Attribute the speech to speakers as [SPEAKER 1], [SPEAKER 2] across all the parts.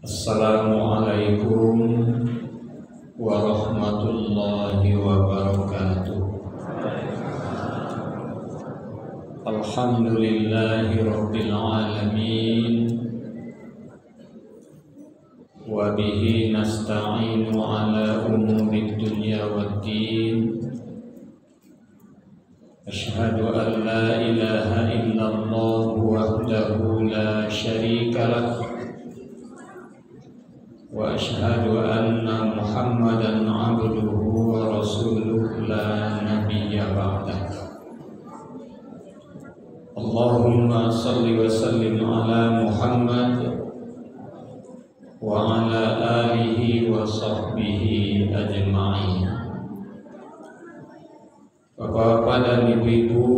[SPEAKER 1] Assalamualaikum warahmatullahi wabarakatuh. Alhamdulillahi rabbil alamin. Wa bihi nasta'inu ala umuri dunya waddin. Asyhadu an la ilaha illallah wahdahu la syarika lah. Wa asyhadu anna Muhammadan abduhu wa rasuluhu la nabiyya ba'dah. Allahumma salli wa sallim ala Muhammad wa ala alihi wa sahbihi ajma'in. Bapak-bapak dan ibu-ibu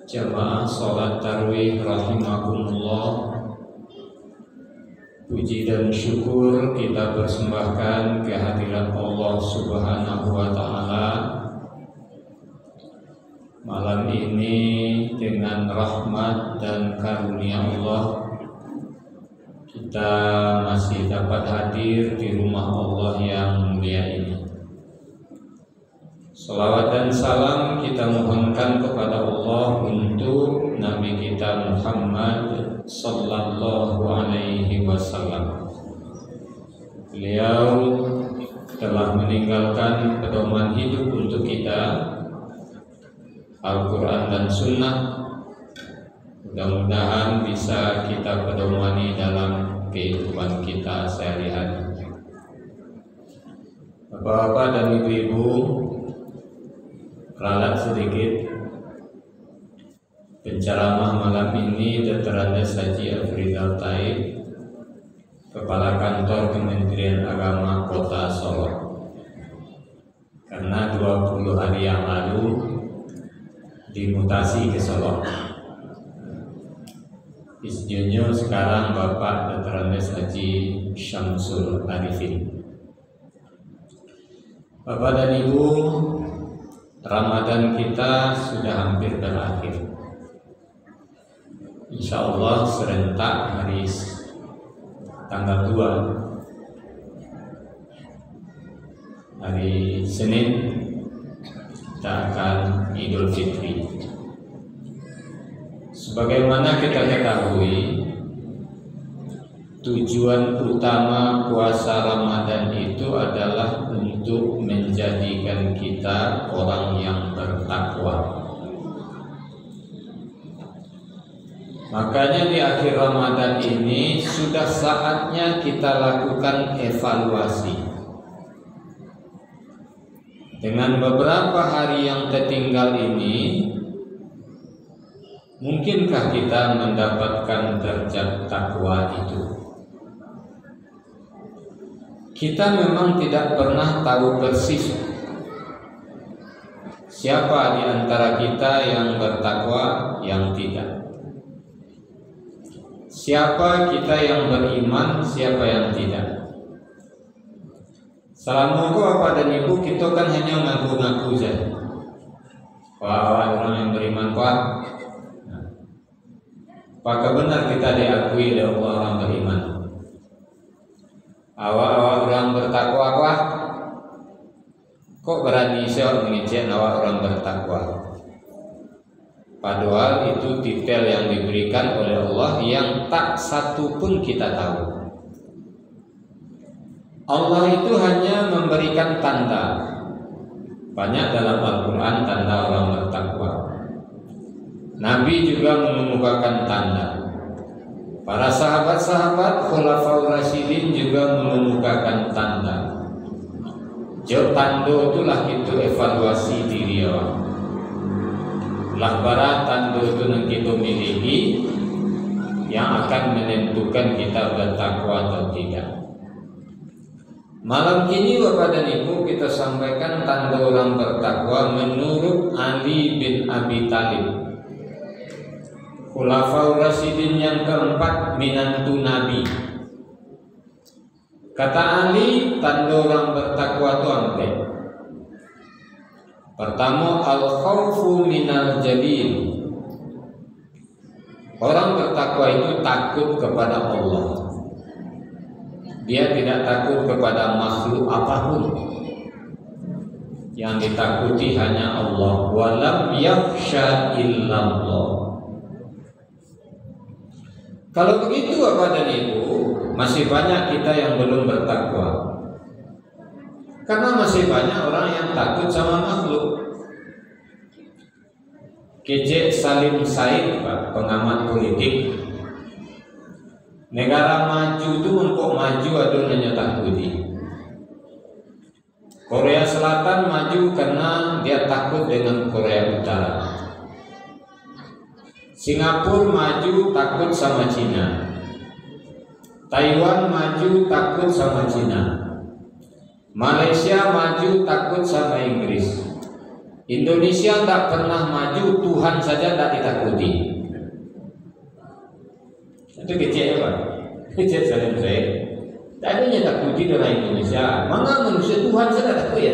[SPEAKER 1] jamaah salat tarawih rahimakumullah, puji dan syukur kita persembahkan kehadirat Allah Subhanahu wa Ta'ala malam ini. Dengan rahmat dan karunia Allah, kita masih dapat hadir di rumah Allah yang mulia ini. Salawat dan salam kita mohonkan kepada Allah untuk Nabi kita Muhammad sallallahu alaihi wasallam. Beliau telah meninggalkan pedoman hidup untuk kita, Al-Quran dan Sunnah. Mudah-mudahan bisa kita pedomani dalam kehidupan kita sehari-hari. Bapak-bapak dan ibu-ibu, ralat sedikit. Penceramah malam ini Dr. Andes Haji Afrizal Taib, Kepala Kantor Kementerian Agama Kota Solo. Karena 20 hari yang lalu dimutasi ke Solo. Isjunyo sekarang Bapak Dr. Andes Haji Syamsul Arifin. Bapak dan Ibu, Ramadan kita sudah hampir berakhir. Insya Allah serentak hari tanggal 2 hari Senin kita akan Idul Fitri. Sebagaimana kita ketahui, tujuan utama puasa Ramadan itu adalah untuk menjadikan kita orang yang bertakwa. Makanya di akhir Ramadan ini sudah saatnya kita lakukan evaluasi. Dengan beberapa hari yang tertinggal ini, mungkinkah kita mendapatkan derajat takwa itu? Kita memang tidak pernah tahu persis siapa di antara kita yang bertakwa, yang tidak. Siapa kita yang beriman, siapa yang tidak. Assalamualaikum Bapak dan Ibu, kita kan hanya ngaku-ngaku saja. Wah, orang yang beriman kuat. Apakah benar kita diakui oleh Allah orang beriman? Awak-awak orang bertakwa kuat. Kok berani saya mengejek awak orang bertakwa? Padahal itu detail yang diberikan oleh Allah yang tak satu pun kita tahu. Allah itu hanya memberikan tanda. Banyak dalam Al-Quran tanda orang bertakwa. Nabi juga mengemukakan tanda. Para sahabat-sahabat Khulafaur Rasyidin juga mengemukakan tanda. Jauh tanda itulah itu evaluasi diri orang. Lah para tanda itu yang kita miliki yang akan menentukan kita bertakwa atau tidak. Malam ini Bapak dan Ibu kita sampaikan tanda orang bertakwa menurut Ali bin Abi Thalib, Khulafaur Rasyidin yang keempat, minantu Nabi. Kata Ali, tanda orang bertakwa itu empat. Pertama, al-khawfu minal jalil. Orang bertakwa itu takut kepada Allah. Dia tidak takut kepada makhluk apapun. Yang ditakuti hanya Allah. Walam yakhsha illallah. Kalau begitu Bapak dan Ibu, masih banyak kita yang belum bertakwa. Karena masih banyak orang yang takut sama makhluk. KJ Salim Said, Pak, pengamat politik. Negara maju itu untuk maju adonanya takuti. Korea Selatan maju karena dia takut dengan Korea Utara. Singapura maju takut sama Cina. Taiwan maju takut sama Cina. Malaysia maju takut sama Inggris. Indonesia tak pernah maju, Tuhan saja tak ditakuti. Itu kecil ya Pak, kecil Salim Said. Tak adanya takuti dalam Indonesia. Maka manusia Tuhan saja takut ya.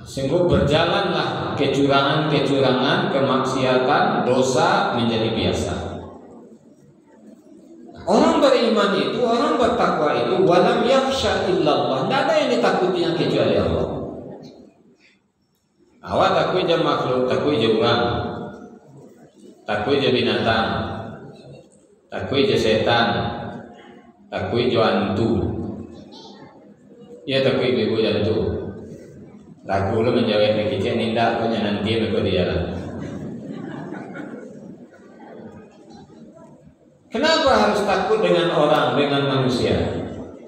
[SPEAKER 1] Sehingga berjalanlah kecurangan-kecurangan, kemaksiatan, dosa menjadi biasa. Orang beriman itu, orang bertakwa itu, walam yakhsha illallah. Tidak ada yang ditakutinya kecuali Allah. Awak takut je makhluk, takut je orang, takut je binatang, takut je setan, takut je hantu. Ya takut ibu hantu. Lagu lu menjawab kecil nindak punya nanti mereka di jalan. Kenapa harus takut dengan orang, dengan manusia?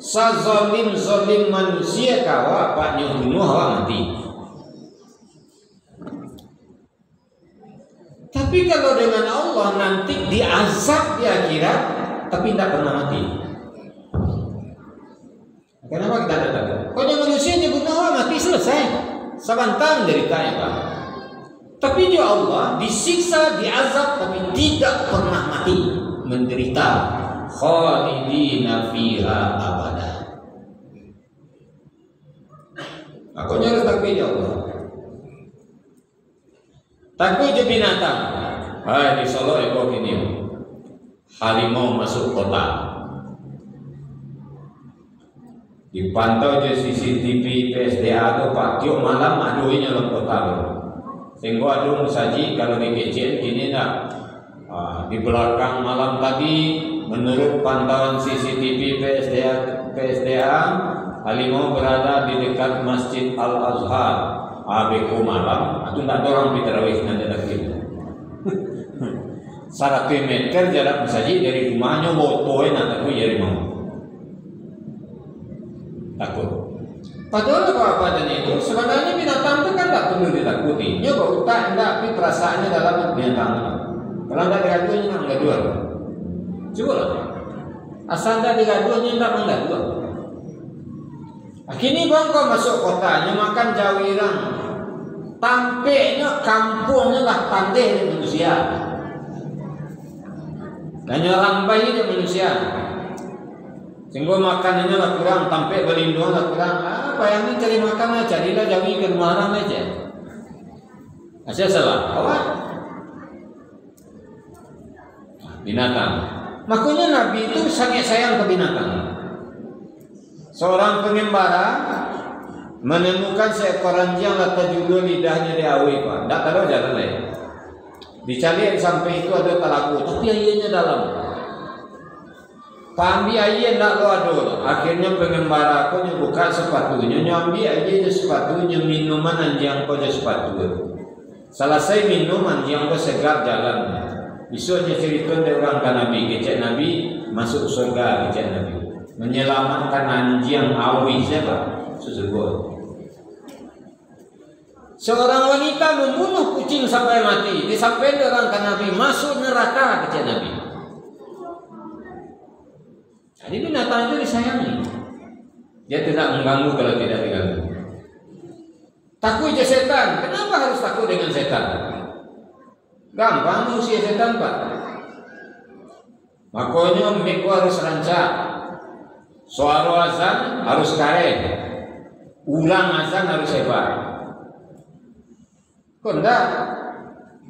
[SPEAKER 1] Sazolim manusia kawa pak nyubunuh hawa mati. Tapi kalau dengan Allah nanti diazab di akhirat, tapi tidak pernah mati. Kenapa kita tidak takut? Kalau manusia nyubunuh hawa mati selesai, sebentar deritanya Pak. Tapi dia Allah disiksa, diazab, tapi tidak pernah mati, menderita. Khalidina fiha abada. Aku harus takut ya Allah. Takut je binatang. Hai di Solo eko kini. Harimau masuk kota. Dipantau je CCTV PSDA atau Pak Tio malam aduinya dalam kota. Sehingga adu musaji kalau di kecil gini nak. Di belakang malam tadi menurut pantauan CCTV PSDA harimau berada di dekat Masjid Al-Azhar. Beku malam itu tak ada orang bitarawih nanti lagi. 100 meter jarak saja dari rumahnya botoy nanti aku jadi mau takut. Padahal apa dan itu sebenarnya binatang itu kan tak perlu ditakuti. Nyoba utak enggak, tapi perasaannya dalam binatang. Kalau tidak digaduhnya enggak dua. Coba lah. Asal tidak digaduhnya enggak dua. Kini bang kau masuk kotanya makan jawirang, tampeknya kampungnya lah pandai manusia. Dan orang bayi dia manusia. Sehingga makanannya lah kurang, tampek berlindung lah kurang. Bayangin cari makan carilah jawi ke rumah orang aja. Asal salah, awak binatang. Makanya Nabi itu sangat sayang ke binatang. Seorang pengembara menemukan seekor anjing letak juga lidahnya di awi Pak. Tak tahu jalan lain. Dicari sampai itu ada talagu, tapi airnya dalam. Pambi air nak lo ada. Akhirnya pengembara aku buka sepatunya, nyambi air sepatunya minuman anjing kau sepatu. Selesai minum anjing kau segar jalan. Besoknya cerita dari orang kan Nabi, kecek Nabi masuk surga kecek Nabi. Menyelamatkan anjing awi siapa? Sesungguhnya seorang wanita membunuh kucing sampai mati. Disampaikan orang kan Nabi masuk neraka kecil Nabi. Jadi binatang itu disayangi. Dia tidak mengganggu kalau tidak diganggu. Takut je setan. Kenapa harus takut dengan setan? Gampang manusia setan Pak. Makanya mikro harus rancak. Suara azan harus karen. Ulang azan harus hebat. Kok enggak?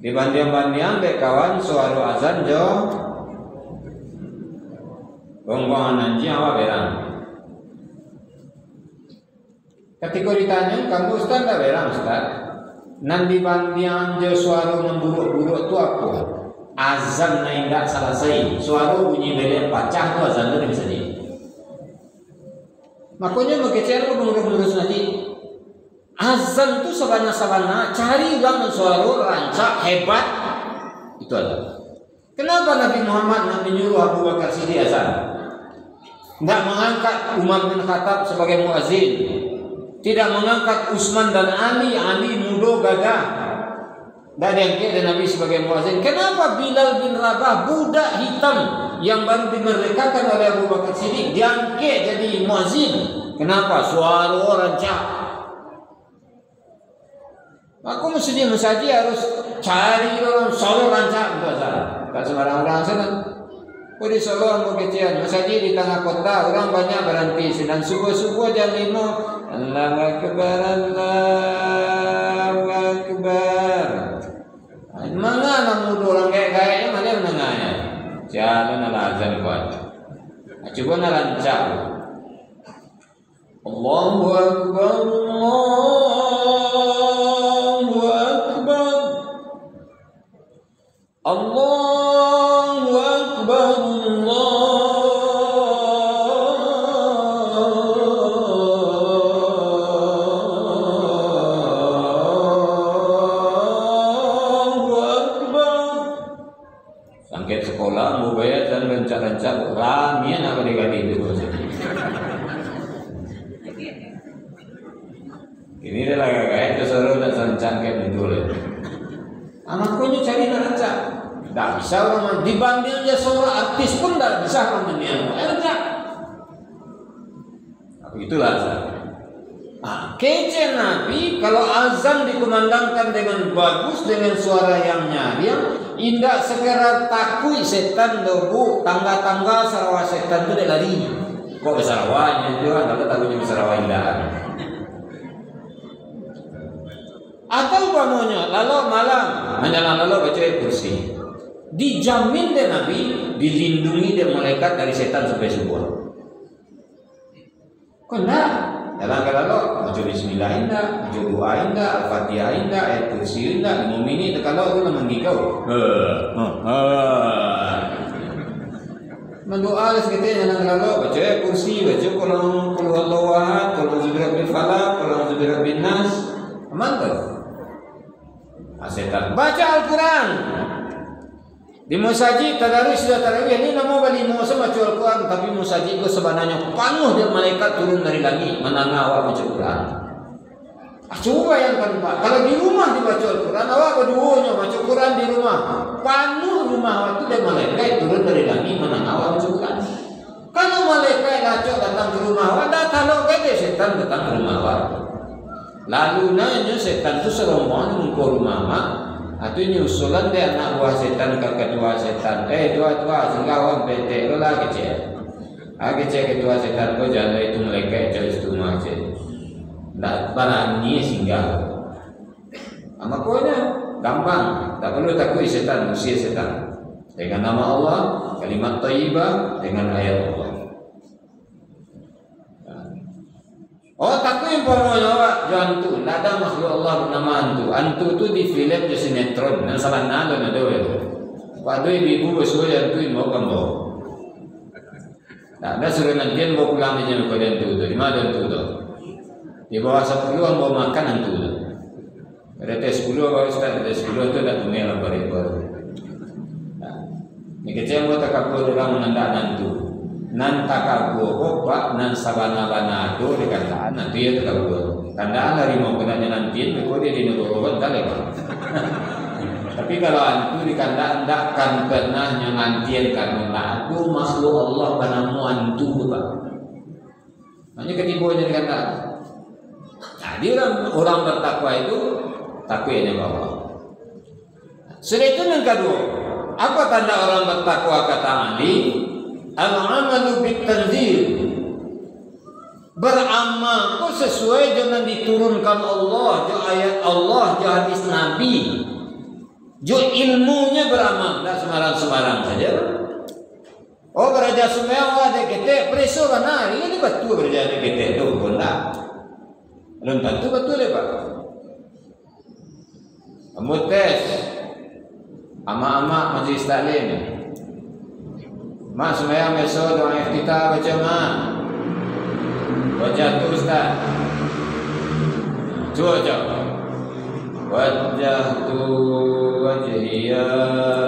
[SPEAKER 1] Dibanding-banding dek kawan suara azan jo Gonggongan nanti awak berang. Ketika ditanya, kamu Ustaz tak berang Ustaz? Nanti bandian je suara memburuk-buruk tu apa? Azan na indak selesai. Suara bunyi belek pacah tu azan tu bisa jadi. Makanya makanya aku mengurus nanti. Azan tu sabana-sabana cari orang suara rancak hebat itu ada. Kenapa Nabi Muhammad menyuruh Abu Bakar Siddiq azan? Tidak mengangkat Umar bin Khattab sebagai muazzin, tidak mengangkat Utsman dan Ali muda gagah, dan diangkat Nabi sebagai muazzin. Kenapa Bilal bin Rabah budak hitam yang baru dimerdekakan oleh Abu Bakar Siddiq diangkat jadi muazzin? Kenapa? Suara rancak. Aku mesti harus cari orang solo rancak untuk azan. Tak sembarang orang sana. Oh di Solo mau kecian, masjid di tengah kota orang banyak berhenti. Sedang subuh-subuh jam 5, Allahu Akbar, Allahu Akbar. Mana nak mudah orang gaya-gaya mana menengahnya? Jalan ala azan kuat. Coba nak rancak. Allahu Akbar, Allahu Akbar, Allahu Akbar, Allahu Akbar. Sangket sekolah mau bayar dan rancak-rancak ramian apa dikali itu. Ini adalah kayak itu seru dan rancak kayak betul. Anakku ini cari rancak. Tak bisa orang dibanding dia seorang artis pun tak bisa orang mendiam. Itulah azan. Kece Nabi kalau azan dikumandangkan dengan bagus dengan suara yang nyaring, indah segera takui setan debu tangga-tangga sarawa setan itu dia lari. Kok besarawanya juga kalau takutnya besarawa indah. Atau umpamanya lalu malam menjelang lalu baca kursi. Dijamin deh Nabi dilindungi deh malaikat dari setan sampai subuh. Kok enggak? Kalau baca bismillah indah, baca doa indah, al-fatihah indah, ayat kursi indah, 5 minit kalau tu memang gigau. Mendoa sekitar yang kalau baca kursi, baca kalau Allahu ahad, kalau Zubir falaq, kalau Zubir bin nas, mantap. Setan baca Al-Quran di masjid tadarus sudah tarawih ini nama bali mau baca Al-Quran tapi masjid itu sebenarnya penuh dengan malaikat turun dari langit menangah awak baca Al-Quran. Coba bayangkan Pak, kalau di rumah dibaca Al-Quran awak berduanya baca Al-Quran di rumah penuh rumah awak itu dengan malaikat turun dari langit menangah awak baca Al-Quran. Kalau malaikat lacok datang ke rumah awak datang lo kete setan datang ke rumah awak. Lalu nanya setan itu serombongan mengko rumah mak atau nyusulan dia anak buah setan ke ketua setan tua sengkawan PT lo lah kecil ketua setan ko jalan itu mereka itu rumah je tak berani singgah makanya gampang tak perlu takut setan usia setan dengan nama Allah kalimat thayyibah dengan ayat Allah. Oh takut yang pemulauan jantu, tidak ada makhluk Allah bernama antu. Antu itu di film di sinetron, yang salah nado nado itu. Waktu ibu bersuruh jantu mau kamu. Tidak ada suruh nanti mau pulang aja ke jantu itu, di mana jantu itu? Di bawah 10 mau makan antu itu. Ada tes 10 baru start, tes 10 itu dah dunia lah baru. Ini kecil buat takabur orang menandak antu. Nan takabur pak nan sabana-bana itu dikatakan nanti ya takabur. Tandaan dari mau kenanya nanti itu dia di negara tak lepas. Tapi kalau antu dikatakan tak kan pernah nyangantian karena itu makhluk Allah banamu antu pak. Hanya ketipuannya dikatakan. Jadi orang bertakwa itu takwanya Allah. Sudah itu yang kedua. Apa tanda orang bertakwa kata Ali? Al-amalu bit-tanzil, beramal kok sesuai dengan diturunkan Allah, jo ayat Allah, jo hadis Nabi, jo ilmunya beramal, tidak sembarang-sembarang saja. Oh beraja semua ada ketek preso mana? Ini betul beraja ada ketek tu pun tak. Belum tentu betul ya Pak. Kamu tes ama-ama majlis taklim. Mak sembahyang besok doa iftitah baca mak. Baca tu Ustaz. Cuba jawab. Wajjahtu wajhiya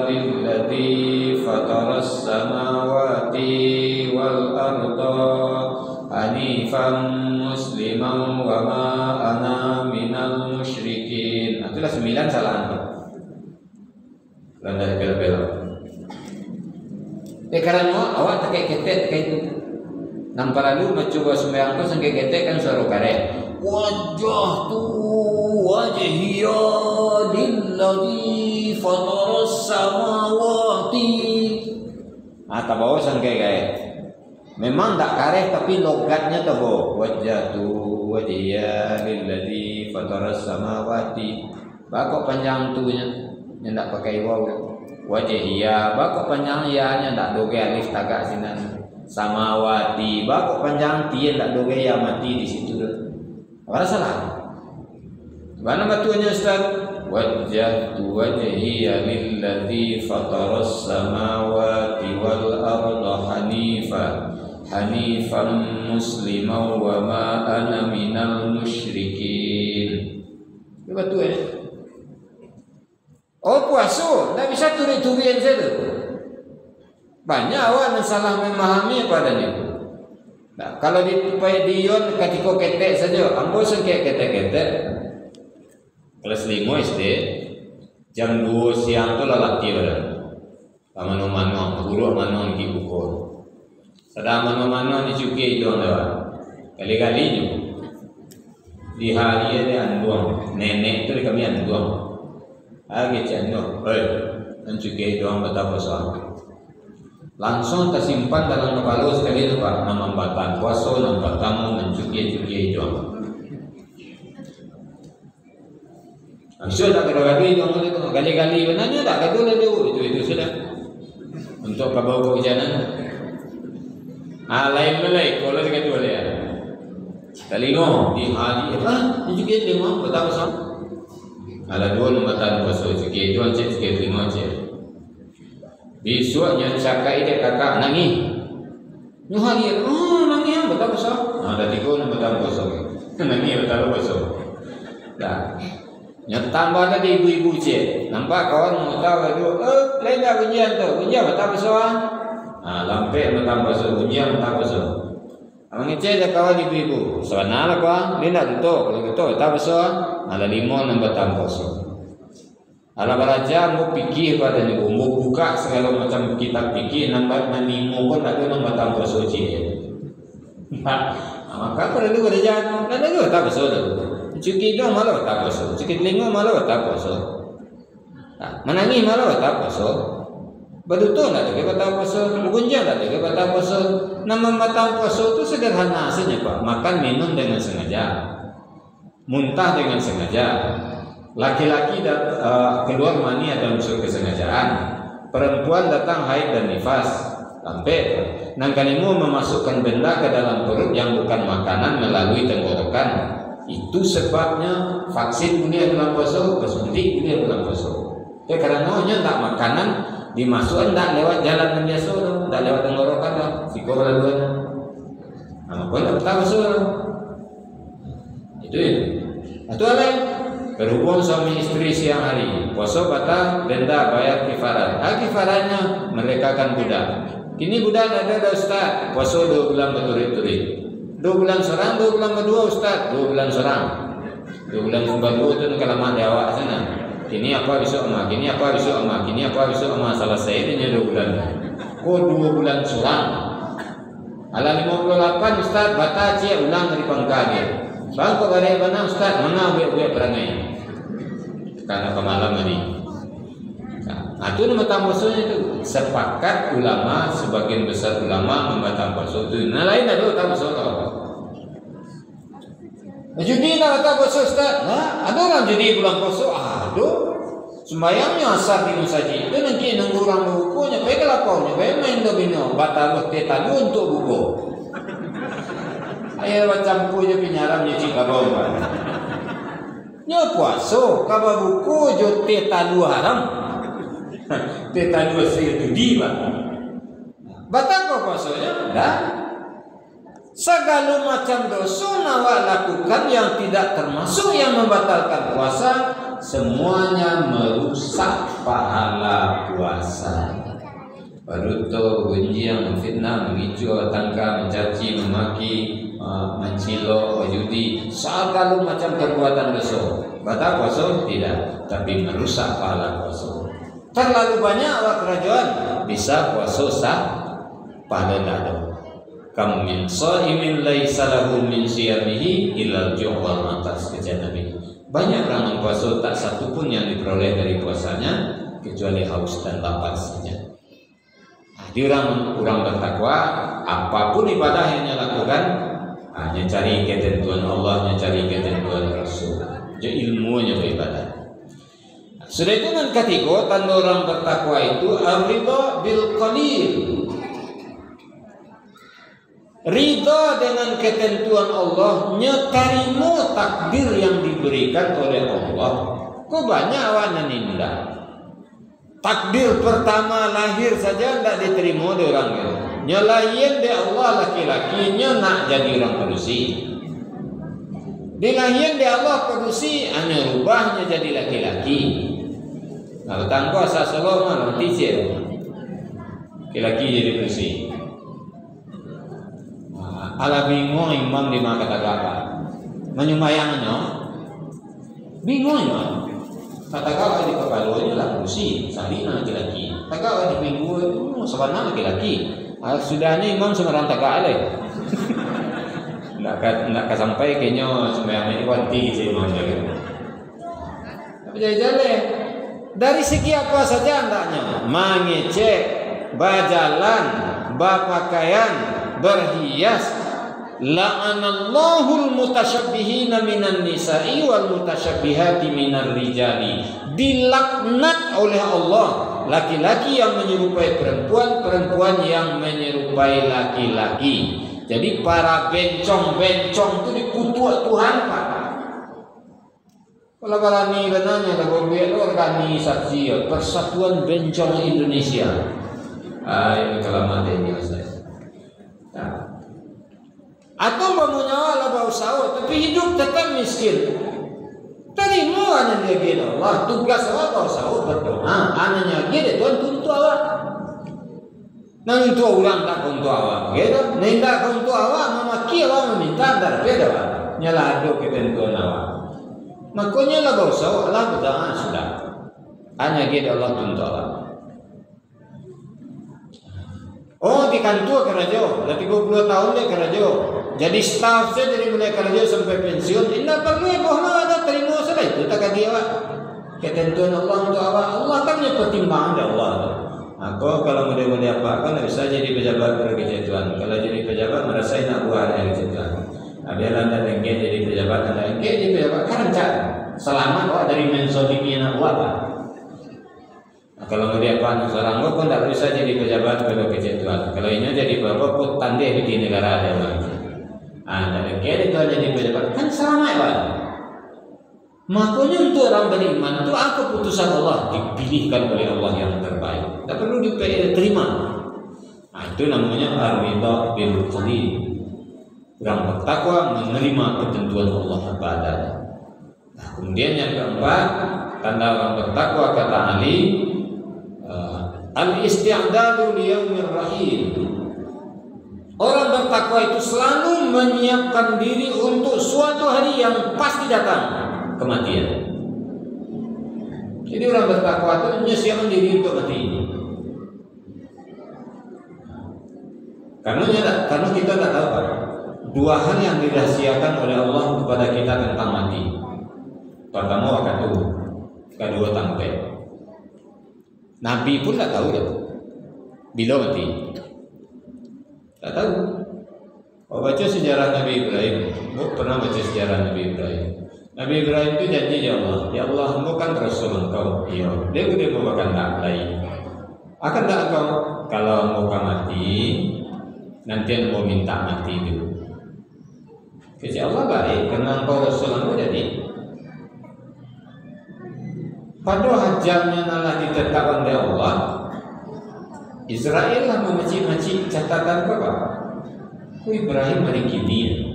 [SPEAKER 1] lilladzi fataras samawati wal arda hanifan musliman wa ma ana minal musyrikin. Itulah 9 salah anda. Landas belok-belok. Karena awak tak ketek itu. Nampak lalu mencoba sembahyang tu sangka ketek kan suara karek. Wajjahtu wajhiya lilladzi fataras samawati. Tak bawa sangka kayak. Memang tak kareh tapi logatnya tak bawa. Wajjahtu wajhiya lilladzi fataras samawati. Bakok panjang tunya yang tak pakai waw. Wajhiya bakok panjang ya-nya tak doge alif tagak sinan. Samawati bakok panjang ti tak doge ya mati di situ dah. Apa salah? Mana batuannya Ustaz? Wajjahtu wajhiya lilladzi fataras samawati wal arda hanifan musliman wa ma ana minal musyrikin. Itu betul ya? Oh puasa, tak bisa turi-turian saja. Banyak awak yang salah memahami padanya. Nah, kalau di Dion ketika ketek saja, ambo sengke ketek-ketek. Kelas 5 SD, jam 2 siang tu lalaki pada. Mano-mano, guru mano di pukul. Sedang mano-mano dicuki itu anda. Kali-kali ni di hari ada anduang, nenek tu kami anduang. Lagi cendol, mencuki itu anda betapa soal. Langsung tersimpan dalam kepala sekali itu Pak, nama batan puasa, nama tamu mencuki itu. Maksud tak kali-kali itu kali-kali benarnya tak kedua itu sudah untuk kabar hujanan. Lain kalau kedua dia. Telingo di hari mencuki lima betapa soal. Ada dua nama batan puasa cuki itu ancet cuki telingo ancet. Besoknya cakai dia kakak nangis. Nuhari, nangis betul besar. Ada 3 betul besar. Nangis betul besar. Dah. Yang tambah tadi ibu-ibu cik. Nampak kawan mau tahu itu, lain dah bunyian tu. Bunyian betul besar. Lampai betul besar, bunyian betul besar. Abang cik dia kawan ibu-ibu. Sebenarnya kawan, dia nak tutup. Kalau tutup betul besar, ada 5 betul besar. Ala belajar mau fikir pada ni, mau buka segala macam kitab fikir, nampak nanimu pun ada nama tambah suci. Maka perlu belajar, ada juga tak betul. Cuki dong malah tak betul, cuki telinga malah tak betul. Menangis malah tak betul. Betul tak juga tak betul, gunjang tak juga tak betul. Nama tak betul itu sederhana saja Pak. Makan minum dengan sengaja, muntah dengan sengaja. Laki-laki keluar mani ada unsur kesengajaan. Perempuan datang haid dan nifas. Sampai nangkanimu memasukkan benda ke dalam perut yang bukan makanan melalui tenggorokan. Itu sebabnya vaksin boleh dalam puasa, suntik boleh dalam puasa. Karena tak makanan dimasukkan tak lewat jalan yang biasa, tak lewat tenggorokan lah. Sikor laluannya. Pun tak puasa. Itu ya. Itu lain. Berhubung suami istri siang hari, puasa batal, denda bayar kifarat. Kifaratnya mereka kan budak. Kini budak ada Ustaz, puasa 2 bulan berturut-turut. 2 bulan seorang, 2 bulan kedua Ustaz, 2 bulan seorang. 2 bulan kedua itu kelamaan di awak sana. Kini apa besok emak, kini apa besok emak, kini apa besok emak. Selesai ini 2 bulan. 2 bulan seorang. Ala 58 Ustaz, batal cia ulang dari pangkaget. Bang kok ada mana Ustaz? Mana buat perangai? Karena pemalam ini. Itu nama tambosonya itu. Sepakat ulama, sebagian besar ulama membatalkan puasa itu. Nah lain ada tamboso apa? Judi nak tamboso Ustaz? Ada orang judi bulan puasa? Aduh. sembayangnya asar di masjid itu nanti nunggu orang bukunya baik kelapaunya baik main domino batal teta untuk buku ayo macam punya pinyaram nyuci kabau nya puasa kaba buku jo teta dua haram teta dua itu di batal kok puasanya dah segala macam dosa nawa lakukan yang tidak termasuk yang membatalkan puasa semuanya merusak pahala puasa. Baru tu benci yang memfitnah, mengicu, tangka, mencaci, memaki, mencilo, judi, segala macam perbuatan dosa. Batal puasa tidak, tapi merusak pahala puasa. Terlalu banyak awak kerajaan bisa puasa sah pada nado. Kam min shaimin laisa lahu min siyamihi illa al-ju' wal matas, kata Nabi. Banyak orang puasa tak satu pun yang diperoleh dari puasanya kecuali haus dan lapar saja. Di orang bertakwa, apapun ibadah yang dia lakukan, hanya cari ketentuan Allah, hanya cari ketentuan Rasul. Jadi ilmunya beribadah. Sudah itu kan ketiga tanda orang bertakwa itu ar-ridha bil qalil. Ridha dengan ketentuan Allah, nyetarimo takdir yang diberikan oleh Allah. Kok banyak awan ninda. Takdir pertama lahir saja tidak diterima oleh orang itu. Nyalain de Allah laki-lakinya nak jadi orang pedusi. Dilahian de Allah pedusi, hanya rubahnya jadi laki-laki. Kalau tanpa asal solo malah ticir. Laki-laki jadi pedusi. Ala bingung imam di mana kata apa? Menyumayangnya bingungnya kata kau di kepalanya lah kursi salina laki-laki. Tagak di minggu sebenarnya laki-laki. Sudahnya imam semerang tagak leh. Nak sampai kayaknya sembahyang ini wanti sih imam gitu. Tapi jadi dari segi apa saja hendaknya mengecek, bajalan, berpakaian, berhias. La'anallahul mutasyabbihina minan nisa'i wal mutasyabbihati minar rijali. Dilaknat oleh Allah laki-laki yang menyerupai perempuan, perempuan yang menyerupai laki-laki. Jadi para bencong-bencong itu dikutuk Tuhan, Pak. Kalau berani benarnya lagu organisasi Persatuan Bencong Indonesia. Ini kelamaan ini saya. Atau bangunnya Allah bau sahur, tapi hidup tetap miskin. Terima hanya dia gini Allah, tugas awak bau sahur berdoa, anaknya gini Tuhan tuntut awak. Nanti tu ulang tak tuntut awak, gitu. Nendak tuntut awak, memaki awak meminta berbeda awak. Nyala aduk ketentuan awak. Makanya lah bau sahur, Allah berdoa sudah. Hanya gini Allah tuntut awak. Oh di kantor kerja, dah 30 tahun dia kerja. Jadi staff saya dari mulai kerja sampai pensiun. Tidak perlu bohong ada terima salah itu tak dia awak. Ketentuan Allah untuk awak. Allah kan punya pertimbangan dari Allah. Aku kalau mudah-mudah apa kan bisa jadi pejabat kerja Tuhan. Kalau jadi pejabat merasa nak buat yang kerja Tuhan. Biar anda engage jadi pejabat, anda engage jadi pejabat kan rencana. Selamat awak dari mensodimi anak buat. Kalau dia pan seorang pun tak bisa jadi pejabat kalau kerja Tuhan. Kalau ini jadi bapak pun tandai di negara ada lagi. Dan kira itu jadi pejabat kan sama ya Pak. Makanya untuk orang beriman itu keputusan Allah dipilihkan oleh Allah yang terbaik. Tak perlu diterima. Itu namanya ar-ridha bil qalil. Orang bertakwa menerima ketentuan Allah apa adanya. Kemudian yang keempat, tanda orang bertakwa kata Ali, al-isti'dadu liyaumir rahim. Orang bertakwa itu selalu menyiapkan diri untuk suatu hari yang pasti datang, kematian. Jadi orang bertakwa itu menyiapkan diri untuk mati. Karena kita tak tahu Pak. Dua hal yang dirahasiakan oleh Allah kepada kita tentang mati. Pertama waktu, kedua tangkai. Nabi pun tak tahu dah bila mati. Tak tahu. Kau baca sejarah Nabi Ibrahim, kau pernah baca sejarah Nabi Ibrahim. Nabi Ibrahim itu janji ya Allah engkau kan Rasul engkau. Iya. Dia merupakan tak lain. Akan tak engkau kalau engkau mati nanti engkau minta mati dulu. Kata Allah baik karena engkau Rasul engkau jadi. Pada ajalnya nalah ditetapkan oleh Allah. Israel lah memacik-macik catatan apa? Ku Ibrahim hari kini.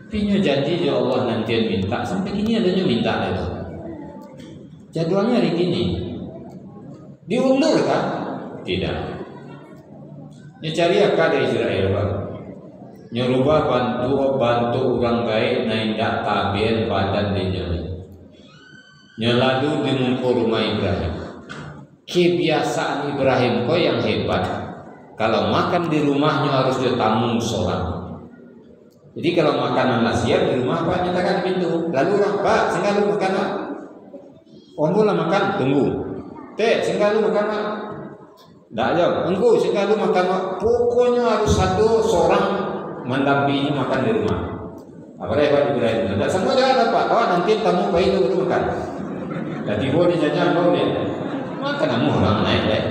[SPEAKER 1] Pinya janji ya Allah nanti minta sampai kini adanya minta dah. Jadwalnya hari kini. Diundur kan? Tidak. Dia cari akal dari Israel Pak. Nyerubah bantu orang baik naik dak tabian badan dia. Nyeladu di muka rumah Ibrahim. Kebiasaan Ibrahim kau yang hebat. Kalau makan di rumahnya harus dia tamu sholat. Jadi kalau makanan siap di rumah Pak nyatakan pintu. Lalu orang Pak, sehingga lu makan Pak. Ombo lah makan, tunggu. Teh, sehingga lu makan Pak. Tak jauh. Engkau sehingga lu makan Pak. Pokoknya harus satu seorang mendampinginya makan di rumah. Apa Pak Ibrahim? Tidak semua jangan Pak. Oh nanti tamu bayi itu makan. Dan tiba di jajan kau dia. Makan kamu orang naik deh.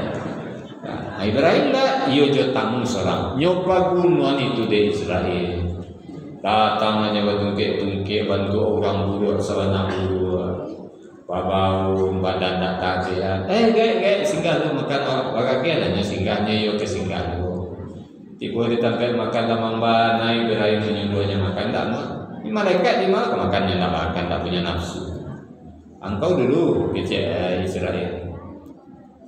[SPEAKER 1] Nah, Ibrahim dah, iyo jo tamu seorang. Nyoba gunuan itu di Israel. Datang hanya tungkek bantu orang buruk sebanyak buruk. Babau badan tak tak ya. Gak singgah lu makan bagaimana hanya singgahnya yo ke singgah lu. Tiba ditampil makan lamang naik Ibrahim menyuruhnya makan tak mau. Ini malaikat di mana makannya tak makan tak punya nafsu. Engkau dulu kecil Israel.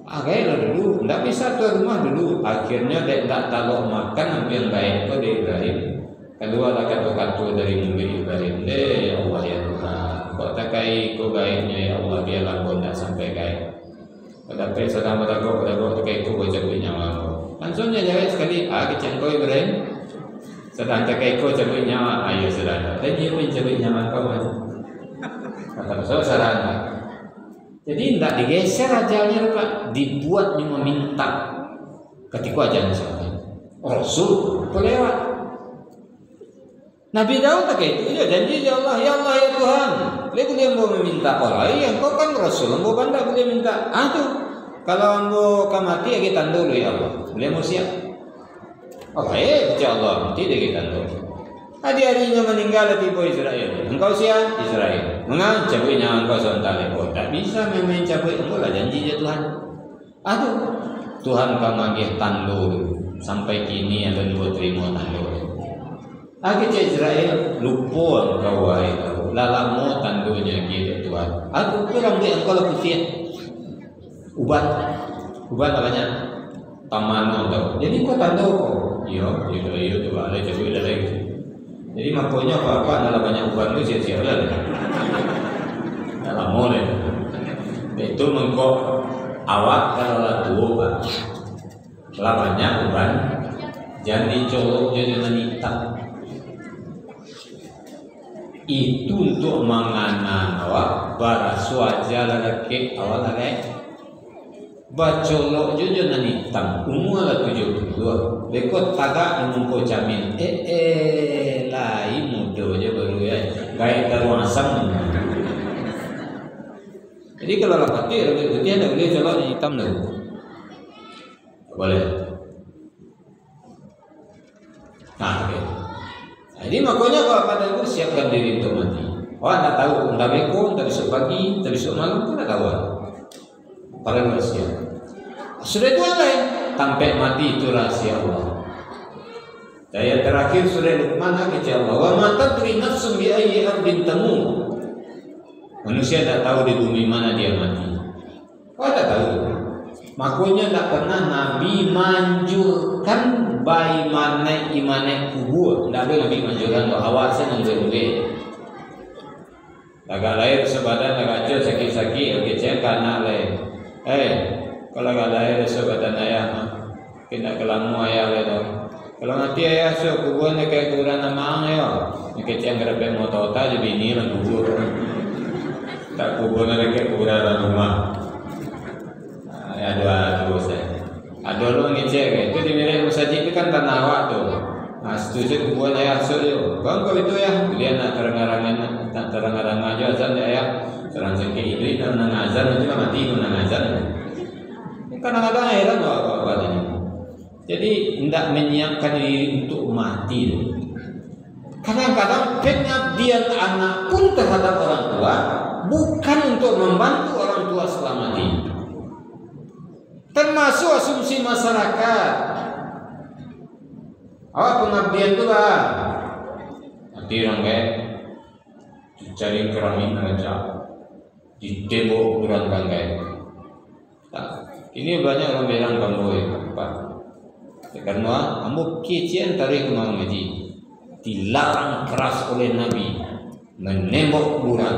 [SPEAKER 1] Kayaklah dulu, tidak bisa tuan rumah dulu. Akhirnya dia tak tahu makan ambil baik kau dari Ibrahim. Kedua kata-kata dari mulut Ibrahim. Ya Allah ya Tuhan, kau tak kai kau gaibnya ya Allah biarlah kau tak sampai gaib. Tapi selama kau tak kai kau cabut nyawa kau. Langsungnya jawab sekali. Kecil kau Ibrahim. Sedang tak kai kau cabut nyawa. Ayo sedang. Dan dia pun cabut nyawa kau macam. Kata saudara. Jadi tidak digeser ajalnya Pak, dibuatnya meminta ketika ajalnya sampai. Rasul kelewat. Nabi Daud tak itu ya janji ya Allah ya Tuhan. Dia mau meminta orang yang kau kan Rasul, engkau kan tak boleh minta. Tuh kalau engkau mati ya kita dulu ya Allah. Boleh mau siap. Ya Allah nanti dia kita dulu. Hari-harinya meninggal tiba Israel. Engkau siap Israel. Mengapa cabutnya engkau sementara? Tak bisa main cabut. Engkau lah janji ya Tuhan. Tuhan kau magih tandur sampai kini ada 2 terima tandur. Akhirnya Israel lupa engkau wahai kau. Lalamu tandurnya gitu Tuhan. Kurang dia engkau lah putih. Ubat namanya tamano tau. Jadi kau tandur kau. Iya tu ada cabut dah lagi. Jadi makanya apa-apa adalah banyak uban itu sia-sia lah. Dalam mulai itu mengkok awak kalau lah tua Pak. Lah banyak uban jangan dicolok jadi wanita. Itu untuk menganan awak barasu aja lagi awal lagi. Bacolok juga nanti hitam umur lah 72. Dekot tagak mengko jamin. Lain muda aja baru ya. Gaya taruh asam. Jadi kalau lah putih ada boleh colok yang hitam dah. Boleh. Okay. Jadi makanya kalau pada itu siapkan diri untuk mati. Tak tahu entah beko, entah besok pagi, entah besok malam pun tak tahu. Para manusia sudah itu lain sampai mati itu rahasia Allah. Ayat terakhir surah Luqman kata Allah, "Wa ma tadri nafsun bi ayyi ardin tamut." Manusia tidak tahu di bumi mana dia mati. Tak tahu. Makanya tak pernah Nabi manjurkan bayi mana imane kubur. Tidak ada Nabi manjurkan untuk awasan yang berbeda. Agak lahir sebadan agak jauh sakit-sakit, okey cek anak lain. Kalau agak lahir sebadan ayah mah kena kelamu ayah le tu. Kalau nanti ayah so kuburan kayak kuburan nama ya. Okey cek ngerape motor ta jadi ini lah kubur. Tak kuburan kayak kuburan rumah. Ada saya. Ada lu ngecek itu di milik masjid itu kan tanah awak tu. Setuju kuburan ayah setuju. Bang kau itu ya, dia nak terang-terangan aja azan ya. Terang sengke iblis dan azan itu kan mati pun azan. Kadang-kadang heran apa tadi. Jadi hendak menyiapkan diri untuk mati. Kadang-kadang pengabdian anak pun terhadap orang tua bukan untuk membantu orang tua setelah mati. Termasuk asumsi masyarakat. Pengabdian itu lah. Nanti orang kayak dicari keramik aja, di tembok kuburan kan kayak. Ini banyak orang bilang kamu Pak. Karena kamu kecian tarik kemana ngaji. Dilarang keras oleh Nabi menembok kuburan,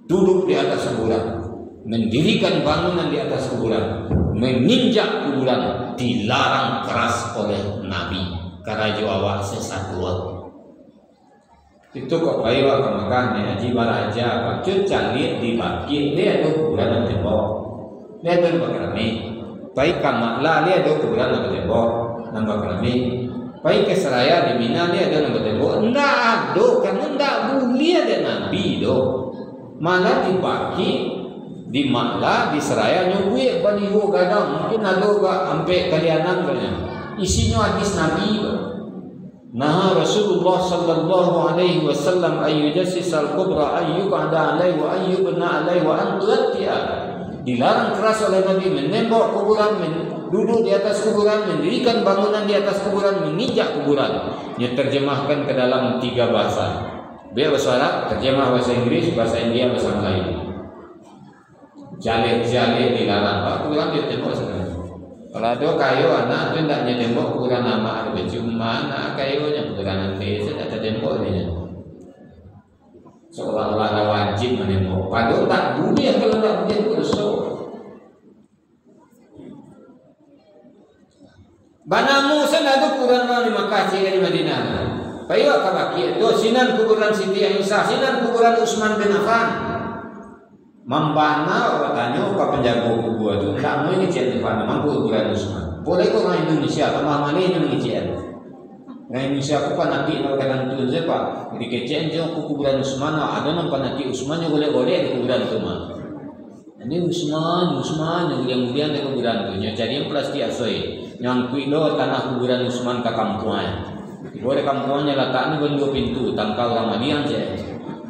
[SPEAKER 1] duduk di atas kuburan, mendirikan bangunan di atas kuburan, menginjak kuburan, dilarang keras oleh Nabi. Karajo awak sesatuan. Itu kok bayi wa kemakan ya haji baraja pacut canggih dibagi dia ada kuburan yang tembok. Dia ada bakrami. Baik kamaklah dia ada kuburan yang tembok, nambah kerami. Baik ke Seraya di Mina dia ada nambah tembok. Enggak ada, karena enggak boleh ada Nabi do. Malah dibagi di Makla di Seraya nyubuh baliho gadang mungkin ada gak sampai kalianan kalian. Isinya hadis Nabi. Nah Rasulullah sallallahu alaihi wasallam ayyujassis al-kubra ayyuqada alaihi wa ayyubna alaihi wa antuatti'a. Dilarang keras oleh Nabi menembok kuburan, duduk di atas kuburan, mendirikan bangunan di atas kuburan, menginjak kuburan. Dia terjemahkan ke dalam 3 bahasa. Biar bahasa Arab, terjemah bahasa Inggris, bahasa India, bahasa Melayu. Jale-jale dilarang. Kuburan dia tembok sekarang. Kalau ada kayu anak tu hendaknya tembok kuburan nama ada cuma anak kayunya kuburan nanti saya tak tembok dia. Seolah-olah wajib menembok. Padahal tak boleh kalau tak boleh dosa. Banamu sana ada kuburan di Makkah di Madinah. Payu kabaki itu sinan kuburan Siti Aisyah, sinan kuburan Utsman bin Affan. Membana orang tanya ke penjaga kubur itu tak mau ngecek di mana mampu kuburan Utsman. Boleh kok orang Indonesia sama mana yang ngecek. Orang Indonesia aku nanti nak kena tuan siapa? Dikecek je kuburan Utsman ada nampak nanti Utsman yang boleh-boleh di kuburan itu mah. Ini Utsman yang kemudian di kuburan itu. Jadi yang plastik asoi. Yang kuilo tanah kuburan Utsman ke kampungnya. Di bawah kampungnya letaknya kan 2 pintu. Tangkal Ramadian je.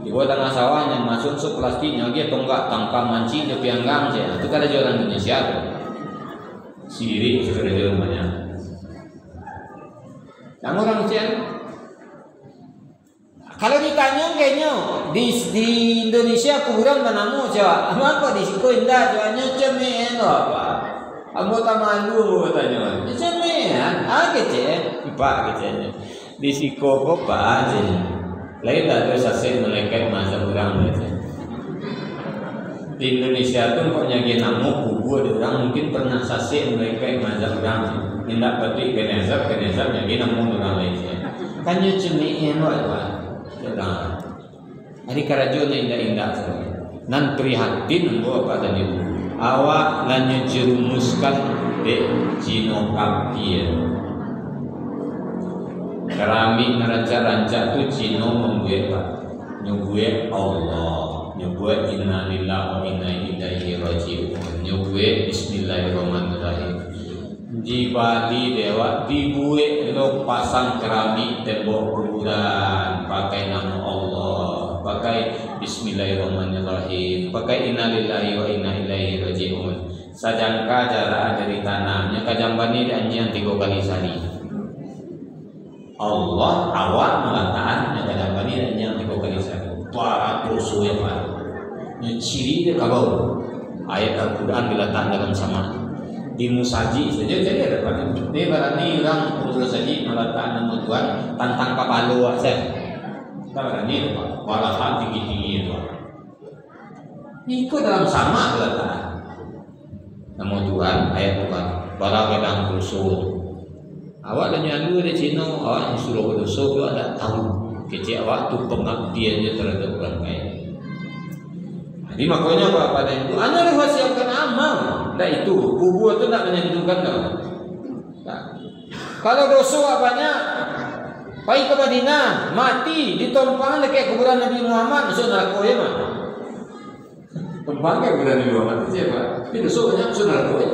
[SPEAKER 1] Di bawah tanah sawahnya masuk plastiknya dia tonggak tangkal manci dia pianggang je. Itu kada orang Indonesia tu. Siri sudah ada rumahnya. Yang orang Indonesia kalau ditanya kayaknya di Indonesia kuburan manamu Jawa. Apa di siku indah Jawanya cemen apa? Kamu tak malu tanya. Cemen, kece, ipak kecenya. Di siku apa aja. Lain tak ada saksi malaikat mazhab orang saja. Di Indonesia tu pokoknya genamu kubur orang mungkin pernah saksi malaikat mazhab orang. Tidak petik kenazab yang genamu orang lain. Kanyo cemiin apa? Orang. Hari karajo ni indah-indah saja. Nan prihatin apa tadi itu. Awak lanyu jerumuskan de jino kapien. Keramik neraca-rancak tu Cino membuat apa? Nyubuat Allah, nyubuat inna lillahi wa inna ilaihi raji'un, nyubuat bismillahirrahmanirrahim. Di Bali dewa dibuat lo pasang keramik tembok kuburan pakai nama Allah, pakai bismillahirrahmanirrahim, pakai inna lillahi wa inna ilaihi raji'un. Sajangka jarak dari tanahnya kajambani dan yang 3 kali sehari. Allah awak mengatakan yang bani dan yang 3 kali sehari. Para dosa yang baru. Yang ciri dia kabau. Ayat Al-Quran diletakkan dalam sama. Di musaji saja jadi ada pada. Dia berani orang musaji meletakkan nama Tuhan tantang kapalo saja. Kita berani walahan tinggi-tinggi itu. Ikut dalam sama diletakkan. Nama Tuhan, ayat Tuhan. Para kadang dosa. Awak dan nyandu di Cina, awak yang suruh berdosa tu ada tahu. Kecik awak tu pengabdiannya terhadap orang lain. Jadi makanya apa pada itu? Anda harus siapkan amal. Dah itu kubur tu tak menentukan kau. Kalau dosa banyak, Pai ke Madinah, mati ditompang dekat kuburan Nabi Muhammad, masuk neraka ya mah. Tompang ke kuburan Nabi Muhammad itu siapa? Tapi dosa banyak masuk neraka ya.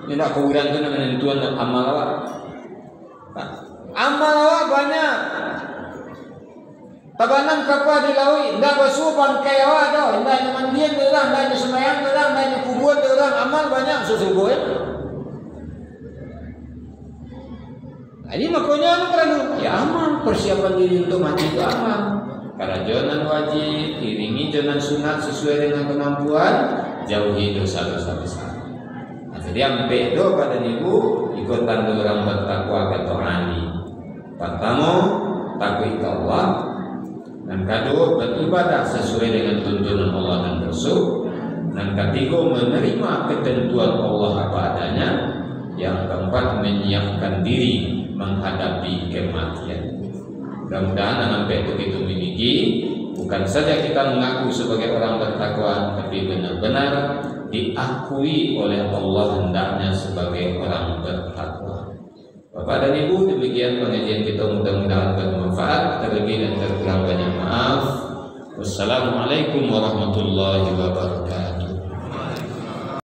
[SPEAKER 1] Ini nak kuburan itu namanya tuan amal awak. Amal awak banyak. Tabanan kapal di laut, ndak basuh bangkai awak dah, ndak mandian orang, ndak sembahyang orang, ndak kubur orang, amal banyak susuk ya. Jadi makanya anu perlu ya amal, persiapan diri untuk mati itu amal. Karajonan wajib, iringi jonan sunat sesuai dengan kemampuan, jauhi dosa-dosa besar. Nah, jadi ampe do pada niku ikutan orang bertakwa ke Tuhan. Pertama takwa Allah, dan kedua beribadah sesuai dengan tuntunan Allah dan Rasul, dan ketiga menerima ketentuan Allah apa adanya, yang keempat menyiapkan diri menghadapi kematian. Mudah-mudahan sampai begitu memiliki, bukan saja kita mengaku sebagai orang bertakwa, tapi benar-benar diakui oleh Allah hendaknya sebagai orang bertakwa. Bapak dan Ibu, demikian pengajian kita, mudah-mudahan bermanfaat. Terlebih dan terkurang banyak maaf. Wassalamualaikum warahmatullahi wabarakatuh.